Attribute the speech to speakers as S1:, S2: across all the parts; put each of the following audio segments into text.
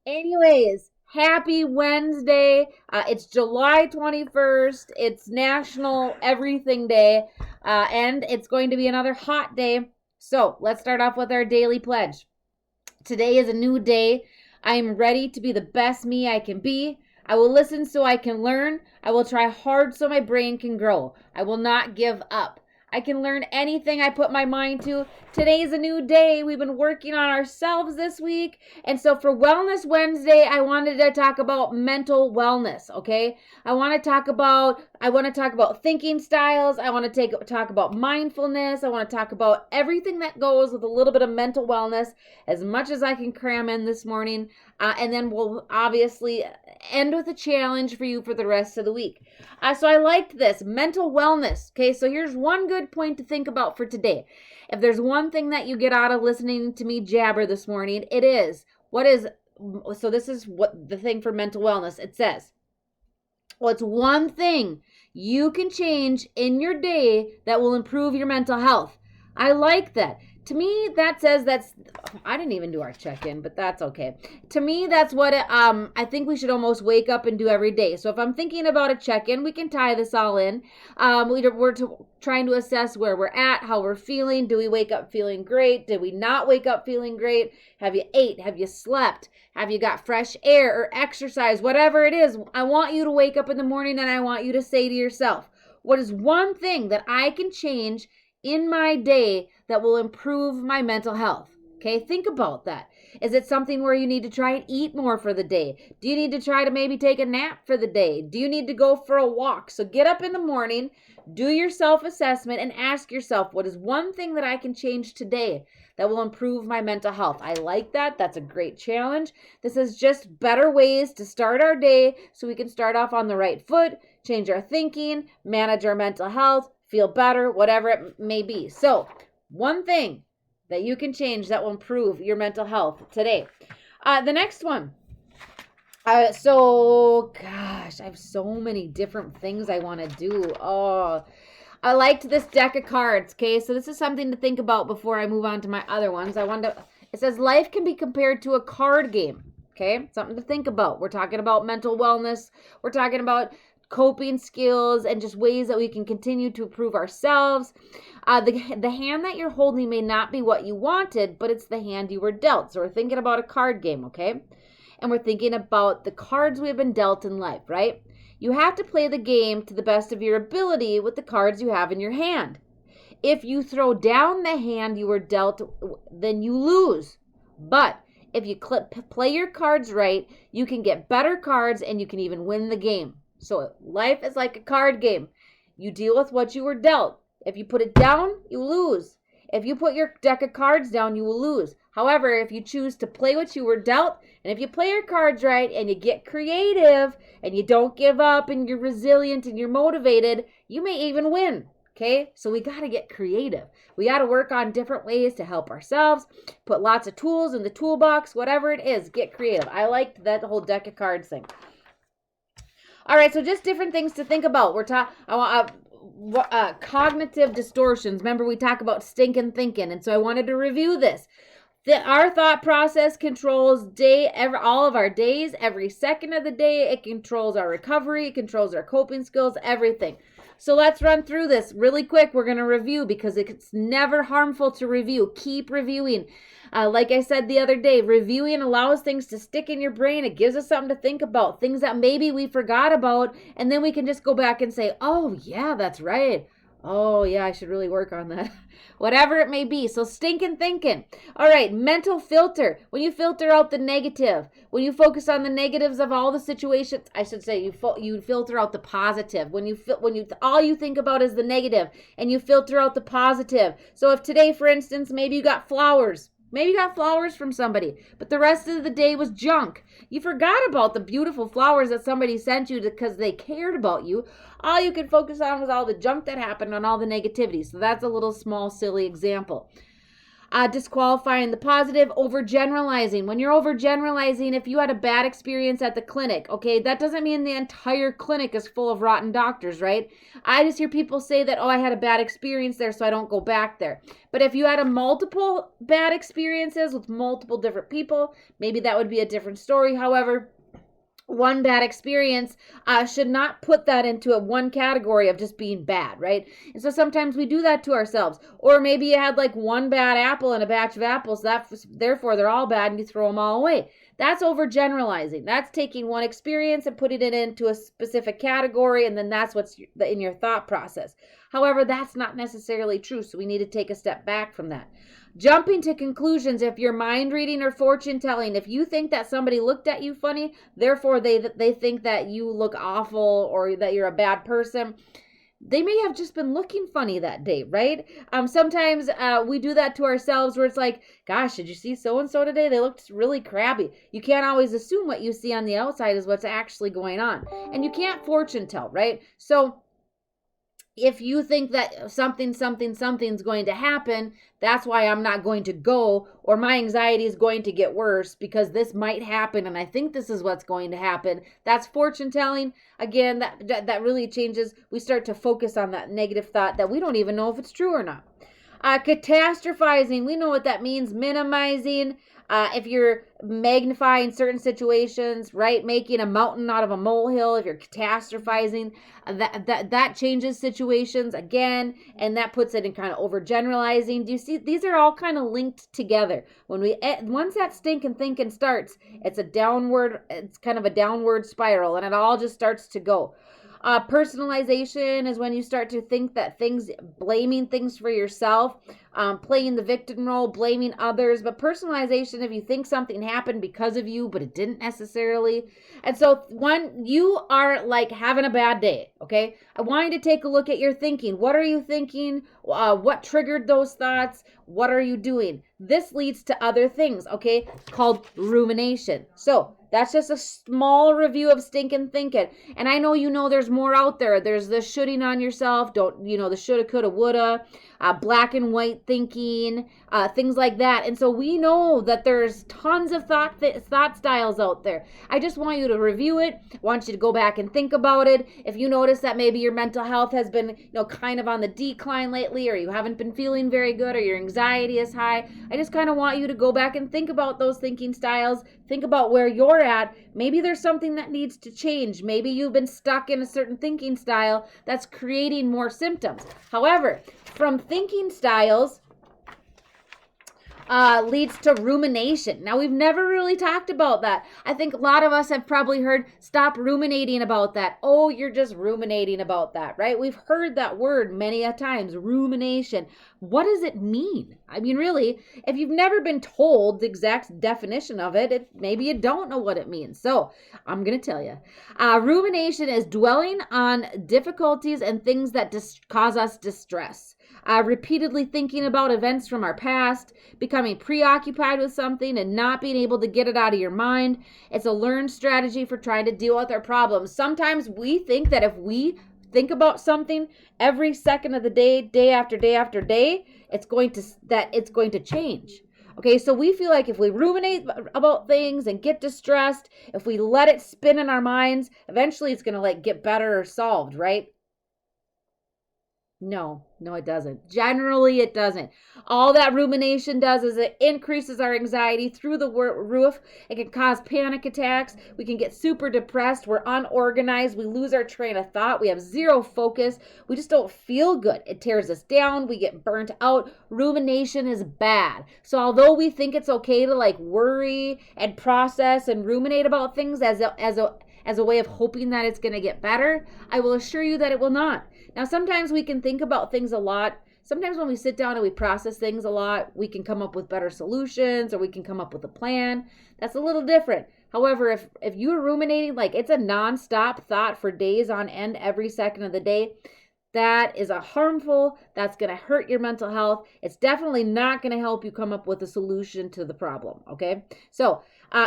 S1: Anyways, happy Wednesday. It's July 21st. It's National Everything Day. And it's going to be another hot day. So let's start off with our daily pledge. Today is a new day. I am ready to be the best me I can be. I will listen so I can learn. I will try hard so my brain can grow. I will not give up. I can learn anything I put my mind to. Today's a new day. We've been working on ourselves this week. And so for Wellness Wednesday, I wanted to talk about mental wellness, okay? I want to talk about thinking styles. I want to talk about mindfulness. I want to talk about everything that goes with a little bit of mental wellness, as much as I can cram in this morning. And then we'll obviously end with a challenge for you for the rest of the week. So I liked this mental wellness. Okay, so here's one good point to think about for today. If there's one thing that you get out of listening to me jabber this morning, it is this is what the thing for mental wellness. It says, what's one thing you can change in your day that will improve your mental health? I like that. To me, that says I didn't even do our check-in, but that's okay. To me, that's what I think we should almost wake up and do every day. So if I'm thinking about a check-in, we can tie this all in. We're trying to assess where we're at, how we're feeling. Do we wake up feeling great? Did we not wake up feeling great? Have you ate? Have you slept? Have you got fresh air or exercise? Whatever it is, I want you to wake up in the morning and I want you to say to yourself, what is one thing that I can change in my day that will improve my mental health? Okay, think about that. Is it something where you need to try and eat more for the day? Do you need to try to maybe take a nap for the day? Do you need to go for a walk? So get up in the morning, do your self-assessment, and ask yourself, what is one thing that I can change today that will improve my mental health? I like that. That's a great challenge. This is just better ways to start our day so we can start off on the right foot, change our thinking, manage our mental health, feel better, whatever it may be. So, one thing that you can change that will improve your mental health today. The next one. Gosh, I have so many different things I want to do. Oh, I liked this deck of cards, okay? So this is something to think about before I move on to my other ones. It says life can be compared to a card game, okay? Something to think about. We're talking about mental wellness. We're talking about coping skills and just ways that we can continue to improve ourselves. The hand that you're holding may not be what you wanted, but it's the hand you were dealt. So we're thinking about a card game, okay? And we're thinking about the cards we've been dealt in life, right? You have to play the game to the best of your ability with the cards you have in your hand. If you throw down the hand you were dealt, then you lose. But if you play your cards right, you can get better cards and you can even win the game. So life is like a card game. You deal with what you were dealt. If you put it down, you lose. If you put your deck of cards down, you will lose. However, if you choose to play what you were dealt, and if you play your cards right and you get creative and you don't give up and you're resilient and you're motivated, you may even win. Okay, so we got to get creative. We got to work on different ways to help ourselves, put lots of tools in the toolbox, whatever it is, get creative. I liked that whole deck of cards thing. All right, so just different things to think about. Cognitive distortions. Remember, we talk about stinkin thinking, and so I wanted to review this. Our thought process controls all of our days, every second of the day. It controls our recovery, it controls our coping skills, everything. So let's run through this really quick. We're going to review because it's never harmful to review. Keep reviewing. Like I said the other day, reviewing allows things to stick in your brain. It gives us something to think about, things that maybe we forgot about, and then we can just go back and say, oh, yeah, that's right. Oh, yeah, I should really work on that. Whatever it may be. So stinkin thinking. All right, mental filter. When you filter out the negative, when you focus on the negatives of all the situations, I should say you filter out the positive. When all you think about is the negative and you filter out the positive. So if today, for instance, maybe you got flowers. Maybe you got flowers from somebody, but the rest of the day was junk. You forgot about the beautiful flowers that somebody sent you because they cared about you. All you could focus on was all the junk that happened and all the negativity. So that's a little small, silly example. Disqualifying the positive, overgeneralizing. When you're overgeneralizing, if you had a bad experience at the clinic, okay, that doesn't mean the entire clinic is full of rotten doctors, right? I just hear people say that, oh, I had a bad experience there, so I don't go back there. But if you had a multiple bad experiences with multiple different people, maybe that would be a different story. However, one bad experience should not put that into a one category of just being bad, right? And so sometimes we do that to ourselves. Or maybe you had like one bad apple in a batch of apples, therefore they're all bad and you throw them all away. That's overgeneralizing. That's taking one experience and putting it into a specific category, and then that's what's in your thought process. However, that's not necessarily true, so we need to take a step back from that. Jumping to conclusions, if you're mind reading or fortune telling, if you think that somebody looked at you funny, therefore they think that you look awful or that you're a bad person, they may have just been looking funny that day, right? Sometimes we do that to ourselves where it's like, gosh, did you see so-and-so today? They looked really crabby. You can't always assume what you see on the outside is what's actually going on. And you can't fortune tell, right? So if you think that something's going to happen, that's why I'm not going to go, or my anxiety is going to get worse because this might happen and I think this is what's going to happen. That's fortune telling. Again, that really changes. We start to focus on that negative thought that we don't even know if it's true or not. Catastrophizing, we know what that means. Minimizing. If you're magnifying certain situations, right, making a mountain out of a molehill, if you're catastrophizing, that changes situations again, and that puts it in kind of overgeneralizing. Do you see? These are all kind of linked together. Once that stinkin' thinking starts, it's kind of a downward spiral, and it all just starts to go. Personalization is when you start to think that blaming things for yourself, playing the victim role, blaming others. But personalization, if you think something happened because of you, but it didn't necessarily. And so when you are like having a bad day, okay, I want you to take a look at your thinking. What are you thinking? What triggered those thoughts? What are you doing? This leads to other things, okay, called rumination. So that's just a small review of stinking thinking. And I know there's more out there. There's the shooting on yourself, the shoulda, coulda, woulda, black and white thinking, things like that. And so we know that there's tons of thought styles out there. I just want you to review it. I want you to go back and think about it. If you notice that maybe your mental health has been, kind of on the decline lately, or you haven't been feeling very good, or your anxiety is high, I just kind of want you to go back and think about those thinking styles. Think about where you're at. Maybe there's something that needs to change. Maybe you've been stuck in a certain thinking style that's creating more symptoms. However, from thinking styles leads to rumination. Now, we've never really talked about that. I think a lot of us have probably heard, stop ruminating about that. Oh, you're just ruminating about that, right? We've heard that word many a times, rumination. What does it mean? I mean, really, if you've never been told the exact definition of it, maybe you don't know what it means. So I'm going to tell you. Rumination is dwelling on difficulties and things that cause us distress. Repeatedly thinking about events from our past, becoming preoccupied with something and not being able to get it out of your mind. It's a learned strategy for trying to deal with our problems. Sometimes we think that if we think about something every second of the day, day after day after day, it's going to change. Okay, so we feel like if we ruminate about things and get distressed, if we let it spin in our minds, eventually it's going to get better or solved, right? No, it doesn't. Generally, it doesn't. All that rumination does is it increases our anxiety through the roof. It can cause panic attacks. We can get super depressed. We're unorganized. We lose our train of thought. We have zero focus. We just don't feel good. It tears us down. We get burnt out. Rumination is bad. So although we think it's okay to worry and process and ruminate about things as a way of hoping that it's going to get better, I will assure you that it will not. Now, sometimes we can think about things a lot. Sometimes when we sit down and we process things a lot, we can come up with better solutions, or we can come up with a plan. That's a little different. However, if you're ruminating, it's a nonstop thought for days on end every second of the day, That is that's going to hurt your mental health. It's definitely not going to help you come up with a solution to the problem, okay? So,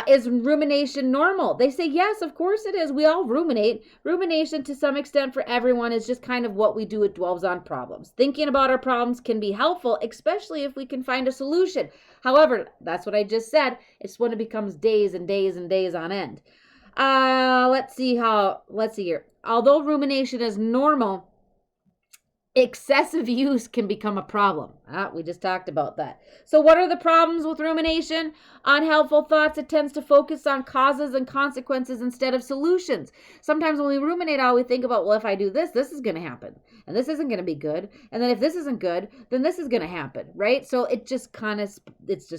S1: is rumination normal? They say, yes, of course it is. We all ruminate. Rumination, to some extent, for everyone, is just kind of what we do. It dwells on problems. Thinking about our problems can be helpful, especially if we can find a solution. However, that's what I just said. It's when it becomes days and days and days on end. Let's see here. Although rumination is normal, excessive use can become a problem. We just talked about that. So what are the problems with rumination? Unhelpful thoughts. It tends to focus on causes and consequences instead of solutions. Sometimes when we ruminate, all we think about, well, if I do this, this is going to happen. And this isn't going to be good. And then if this isn't good, then this is going to happen, right? So it's just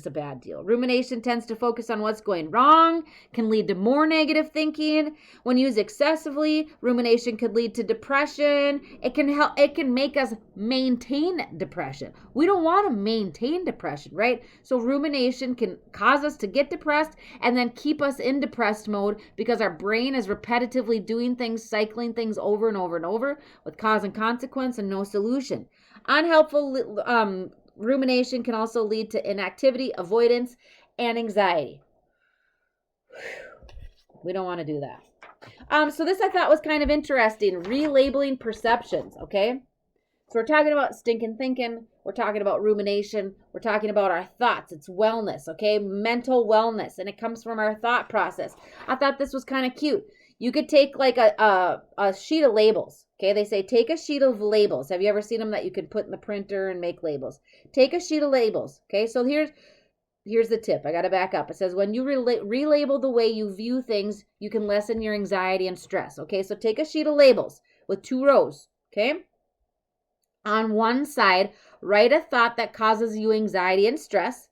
S1: a bad deal. Rumination tends to focus on what's going wrong, can lead to more negative thinking. When used excessively, rumination could lead to depression. It can make us maintain depression. We don't want to maintain depression, right? So rumination can cause us to get depressed and then keep us in depressed mode because our brain is repetitively doing things, cycling things over and over and over with cause and consequence and no solution. Unhelpful rumination can also lead to inactivity, avoidance, and anxiety. We don't want to do that. So this I thought was kind of interesting. Relabeling perceptions, okay? So we're talking about stinkin' thinking. We're talking about rumination. We're talking about our thoughts. It's wellness, okay? Mental wellness, and it comes from our thought process. I thought this was kind of cute. You could take like a sheet of labels, okay? They say take a sheet of labels. Have you ever seen them that you could put in the printer and make labels? Take a sheet of labels, okay? So here's the tip. I got to back up. It says when you relabel the way you view things, you can lessen your anxiety and stress, okay? So take a sheet of labels with 2 rows, okay? On one side, write a thought that causes you anxiety and stress,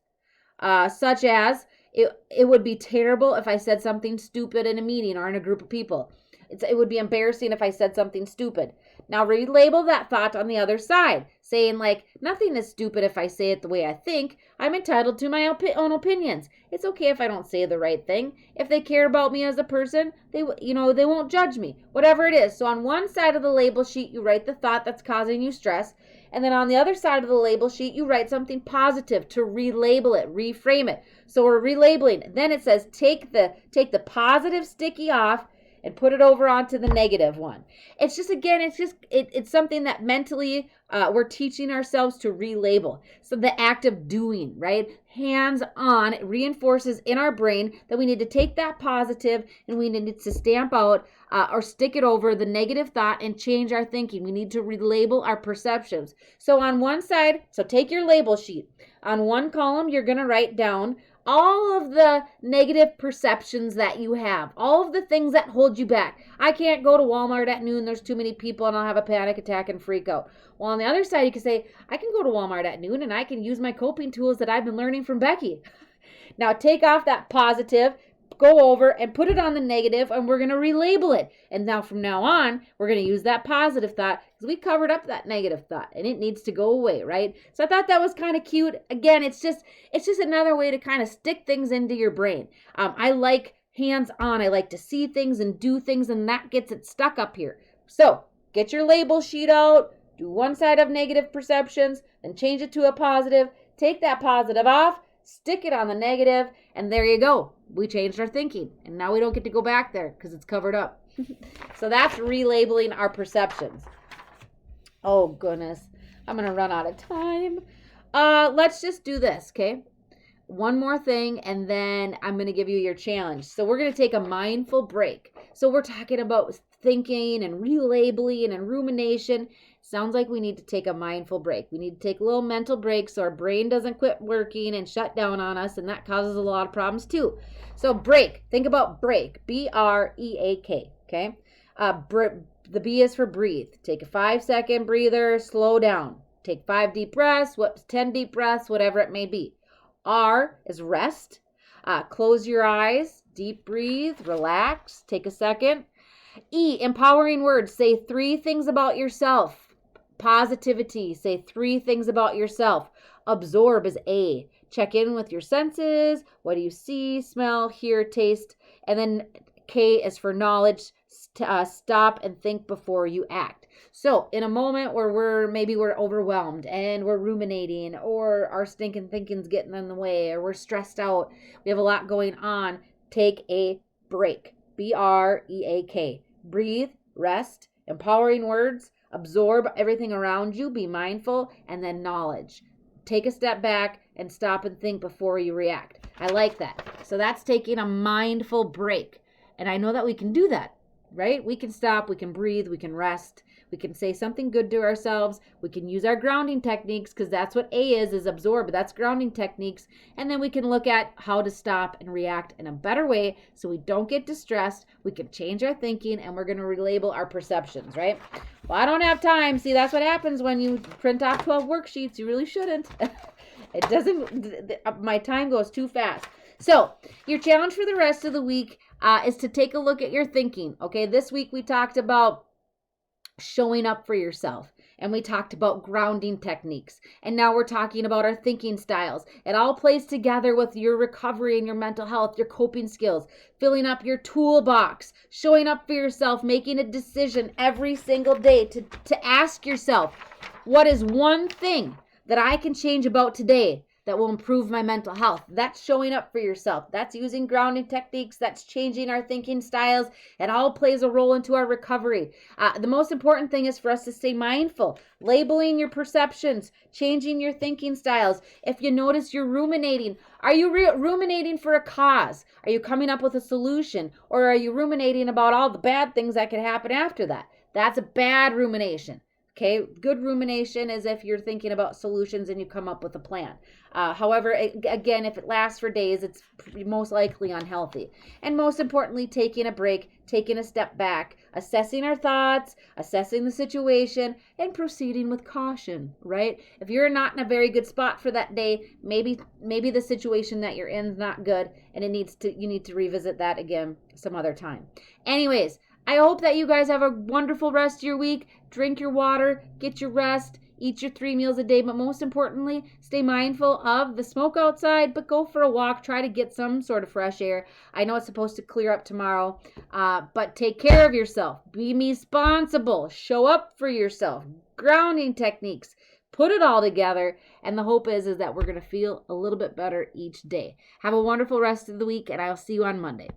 S1: such as, it would be terrible if I said something stupid in a meeting or in a group of people. It would be embarrassing if I said something stupid. Now relabel that thought on the other side, saying like, nothing is stupid if I say it the way I think. I'm entitled to my own opinions. It's okay if I don't say the right thing. If they care about me as a person, they won't judge me. Whatever it is. So on one side of the label sheet, you write the thought that's causing you stress. And then on the other side of the label sheet, you write something positive to relabel it, reframe it. So we're relabeling. Then it says take the positive sticky off and put it over onto the negative one. It's something that mentally we're teaching ourselves to relabel. So the act of doing, right? Hands-on reinforces in our brain that we need to take that positive and we need to stamp out or stick it over the negative thought and change our thinking. We need to relabel our perceptions. So on one side, take your label sheet. On one column, you're going to write down all of the negative perceptions that you have, all of the things that hold you back. I can't go to Walmart at noon. There's too many people and I'll have a panic attack and freak out. Well, on the other side, you can say, I can go to Walmart at noon and I can use my coping tools that I've been learning from Becky. Now take off that positive, go over and put it on the negative, and we're going to relabel it. And now from now on, we're going to use that positive thought because we covered up that negative thought and it needs to go away, right? So I thought that was kind of cute. Again, it's just another way to kind of stick things into your brain. I like hands-on. I like to see things and do things, and that gets it stuck up here. So get your label sheet out, do one side of negative perceptions, then change it to a positive, take that positive off, stick it on the negative, and there you go. We changed our thinking, and now we don't get to go back there because it's covered up. So that's relabeling our perceptions. Oh, goodness. I'm going to run out of time. Let's just do this, okay? One more thing, and then I'm going to give you your challenge. So we're going to take a mindful break. So we're talking about thinking and relabeling and rumination. Sounds like we need to take a mindful break. We need to take a little mental break so our brain doesn't quit working and shut down on us, and that causes a lot of problems too. So break. Think about break. B-R-E-A-K, okay? The B is for breathe. Take a 5-second breather, slow down. Take 5 deep breaths, 10 deep breaths, whatever it may be. R is rest. Close your eyes, deep breathe, relax, take a second. E, empowering words. Say 3 things about yourself. Positivity. Say 3 things about yourself. Absorb is A. Check in with your senses. What do you see, smell, hear, taste? And then K is for knowledge. Stop and think before you act. So in a moment where we're overwhelmed and we're ruminating, or our stinking thinking's getting in the way, or we're stressed out, we have a lot going on, take a break. BREAK. Breathe, rest, empowering words, absorb everything around you, be mindful, and then knowledge. Take a step back and stop and think before you react. I like that. So that's taking a mindful break. And I know that we can do that, right? We can stop, we can breathe, we can rest, we can say something good to ourselves, we can use our grounding techniques, because that's what A is absorb. That's grounding techniques. And then we can look at how to stop and react in a better way so we don't get distressed. We can change our thinking, and we're going to relabel our perceptions, right? Well, I don't have time. See, that's what happens when you print off 12 worksheets. You really shouldn't. It doesn't, my time goes too fast. So your challenge for the rest of the week is to take a look at your thinking. Okay, this week we talked about showing up for yourself, and we talked about grounding techniques, and now we're talking about our thinking styles. It all plays together with your recovery and your mental health, your coping skills, filling up your toolbox, showing up for yourself, making a decision every single day to ask yourself, what is one thing that I can change about today that will improve my mental health? That's showing up for yourself. That's using grounding techniques. That's changing our thinking styles. It all plays a role into our recovery. The most important thing is for us to stay mindful, labeling your perceptions, changing your thinking styles. If you notice you're ruminating, are you ruminating for a cause? Are you coming up with a solution? Or are you ruminating about all the bad things that could happen after that? That's a bad rumination. Okay, good rumination is if you're thinking about solutions and you come up with a plan. However, again, if it lasts for days, it's most likely unhealthy. And most importantly, taking a break, taking a step back, assessing our thoughts, assessing the situation, and proceeding with caution, right? If you're not in a very good spot for that day, maybe the situation that you're in is not good, and you need to revisit that again some other time. Anyways, I hope that you guys have a wonderful rest of your week. Drink your water, get your rest, eat your 3 meals a day, but most importantly, stay mindful of the smoke outside, but go for a walk. Try to get some sort of fresh air. I know it's supposed to clear up tomorrow, but take care of yourself. Be responsible. Show up for yourself. Grounding techniques. Put it all together, and the hope is that we're going to feel a little bit better each day. Have a wonderful rest of the week, and I'll see you on Monday.